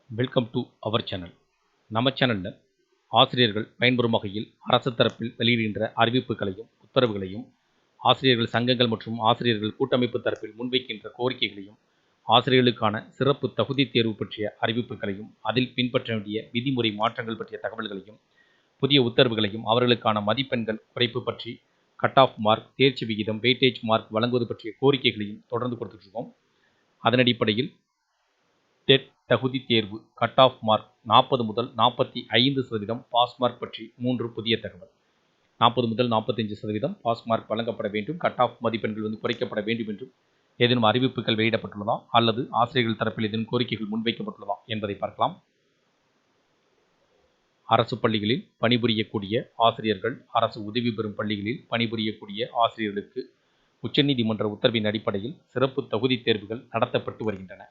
Welcome to our channel. நம்ம சேனலில் ஆசிரியர்கள் பயன்பெறும் வகையில் அரசு தரப்பில் வெளியிடுகின்ற அறிவிப்புகளையும் உத்தரவுகளையும், ஆசிரியர்கள் சங்கங்கள் மற்றும் ஆசிரியர்கள் கூட்டமைப்பு தரப்பில் முன்வைக்கின்ற கோரிக்கைகளையும், ஆசிரியர்களுக்கான சிறப்பு தகுதி தேர்வு பற்றிய அறிவிப்புகளையும், அதில் பின்பற்ற வேண்டிய விதிமுறை மாற்றங்கள் பற்றிய தகவல்களையும், புதிய உத்தரவுகளையும், அவர்களுக்கான மதிப்பெண்கள் குறைப்பு பற்றி, கட் ஆஃப் மார்க், தேர்ச்சி விகிதம், வெயிட்டேஜ் மார்க் வழங்குவது பற்றிய கோரிக்கைகளையும் தொடர்ந்து கொடுத்துட்ருக்கோம். அதன் அடிப்படையில் டெட் தகுதி தேர்வு கட் ஆஃப் மார்க் 40 முதல் 45% பாஸ் மார்க் பற்றி 3 புதிய தகவல். 40 முதல் 45% பாஸ் மார்க் வழங்கப்பட வேண்டும். கட் ஆஃப் மதிப்பெண்கள் குறைக்கப்பட வேண்டும் என்றும் ஏதேனும் அறிவிப்புகள் வெளியிடப்பட்டுள்ளதா அல்லது ஆசிரியர்கள் தரப்பில் ஏதேனும் கோரிக்கைகள் முன்வைக்கப்பட்டுள்ளதா என்பதை பார்க்கலாம். அரசு பள்ளிகளில் பணிபுரியக்கூடிய ஆசிரியர்கள், அரசு உதவி பெறும் பள்ளிகளில் பணிபுரியக்கூடிய ஆசிரியர்களுக்கு உச்சநீதிமன்ற உத்தரவின் அடிப்படையில் சிறப்பு தகுதி தேர்வுகள் நடத்தப்பட்டு வருகின்றன.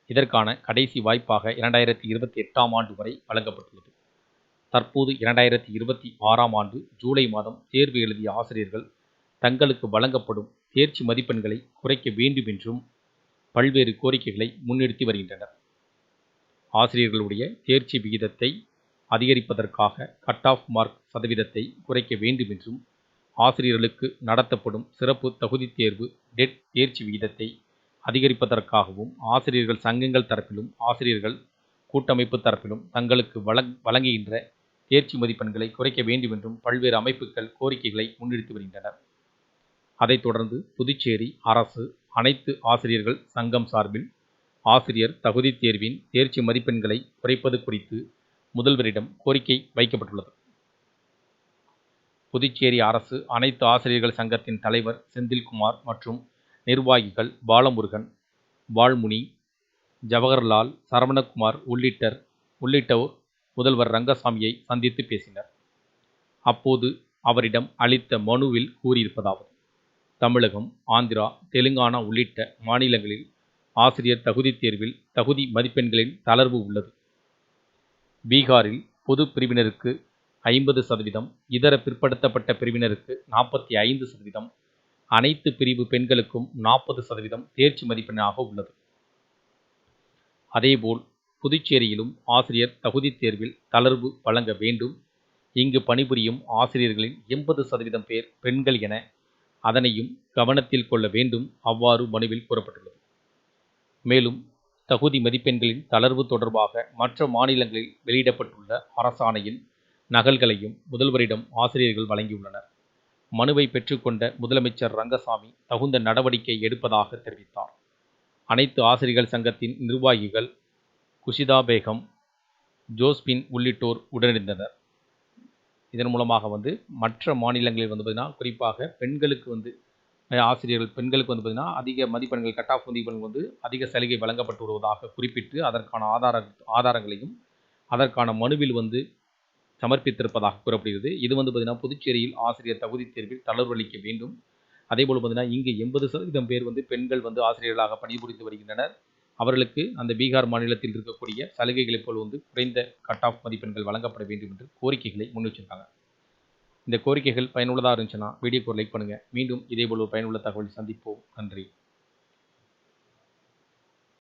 இதற்கான கடைசி வாய்ப்பாக 2028ஆம் ஆண்டு வரை வழங்கப்பட்டுள்ளது. தற்போது 2026ஆம் ஆண்டு ஜூலை மாதம் தேர்வு எழுதிய ஆசிரியர்கள் தங்களுக்கு வழங்கப்படும் தேர்ச்சி மதிப்பெண்களை குறைக்க வேண்டும் என்றும் பல்வேறு கோரிக்கைகளை முன்னிறுத்தி வருகின்றனர். ஆசிரியர்களுடைய தேர்ச்சி விகிதத்தை அதிகரிப்பதற்காக கட் ஆஃப் மார்க் சதவீதத்தை குறைக்க வேண்டும் என்றும், ஆசிரியர்களுக்கு நடத்தப்படும் சிறப்பு தகுதி தேர்வு டெட் தேர்ச்சி விகிதத்தை அதிகரிப்பதற்காகவும், ஆசிரியர்கள் சங்கங்கள் தரப்பிலும் ஆசிரியர்கள் கூட்டமைப்பு தரப்பிலும் தங்களுக்கு வழங்குகின்ற தேர்ச்சி மதிப்பெண்களை குறைக்க வேண்டும் என்றும் பல்வேறு அமைப்புகள் கோரிக்கைகளை முன்னிறுத்தி வருகின்றனர். அதைத் தொடர்ந்து புதுச்சேரி அரசு அனைத்து ஆசிரியர்கள் சங்கம் சார்பில் ஆசிரியர் தகுதி தேர்வின் தேர்ச்சி மதிப்பெண்களை குறைப்பது குறித்து முதல்வரிடம் கோரிக்கை வைக்கப்பட்டுள்ளது. புதுச்சேரி அரசு அனைத்து ஆசிரியர்கள் சங்கத்தின் தலைவர் செந்தில்குமார் மற்றும் நிர்வாகிகள் பாலமுருகன், வால்முனி, ஜவஹர்லால், சரவணகுமார் உள்ளிட்டோர் முதல்வர் ரங்கசாமியை சந்தித்து பேசினர். அப்போது அவரிடம் அளித்த மனுவில் கூறியிருப்பதாவது: தமிழகம், ஆந்திரா, தெலுங்கானா உள்ளிட்ட மாநிலங்களில் ஆசிரியர் தகுதி தேர்வில் தகுதி மதிப்பெண்களின் தளர்வு உள்ளது. பீகாரில் பொது பிரிவினருக்கு 50%, இதர பிற்படுத்தப்பட்ட பிரிவினருக்கு 45%, அனைத்து பிரிவு பெண்களுக்கும் 40% தேர்ச்சி மதிப்பெண்ணாக உள்ளது. அதேபோல் புதுச்சேரியிலும் ஆசிரியர் தகுதி தேர்வில் தளர்வு வழங்க வேண்டும். இங்கு பணிபுரியும் ஆசிரியர்களின் 80% பேர் பெண்கள் என அதனையும் கவனத்தில் கொள்ள வேண்டும். அவ்வாறு மனுவில் கூறப்பட்டுள்ளது. மேலும் தகுதி மதிப்பெண்களின் தளர்வு தொடர்பாக மற்ற மாநிலங்களில் வெளியிடப்பட்டுள்ள அரசாணையின் நகல்களையும் முதல்வரிடம் ஆசிரியர்கள் வழங்கியுள்ளனர். மனுவை பெற்றுக்கொண்ட முதலமைச்சர் ரங்கசாமி தகுந்த நடவடிக்கை எடுப்பதாக தெரிவித்தார். அனைத்து ஆசிரியர்கள் சங்கத்தின் நிர்வாகிகள் குஷிதா பேகம், ஜோஸ்பின் உள்ளிட்டோர் உடனிருந்தனர். இதன் மூலமாக மற்ற மாநிலங்களில் பார்த்தீங்கன்னா, குறிப்பாக பெண்களுக்கு ஆசிரியர்கள் பெண்களுக்கு பார்த்தீங்கன்னா அதிக மதிப்பெண்கள் கட் ஆஃப் மதிப்பெண்கள் அதிக சலுகை வழங்கப்பட்டு வருவதாக குறிப்பிட்டு அதற்கான ஆதாரங்களையும் அதற்கான மனுவில் சமர்ப்பித்திருப்பதாக கூறப்படுகிறது. இது பார்த்தீங்கன்னா புதுச்சேரியில் ஆசிரியர் தகுதி தேர்வில் தளர்வு அளிக்க வேண்டும். அதேபோல் பார்த்தீங்கன்னா இங்கு 80% பேர் பெண்கள் ஆசிரியர்களாக பணிபுரிந்து வருகின்றனர். அவர்களுக்கு அந்த பீகார் மாநிலத்தில் இருக்கக்கூடிய சலுகைகளைப் போல் குறைந்த கட் ஆஃப் மதிப்பெண்கள் வழங்கப்பட வேண்டும் என்று கோரிக்கைகளை முன்வச்சிருக்காங்க. இந்த கோரிக்கைகள் பயனுள்ளதாக இருந்துச்சுன்னா வீடியோக்கு லைக் பண்ணுங்கள். மீண்டும் இதேபோல் ஒரு பயனுள்ள தகவல் சந்திப்போம். நன்றி.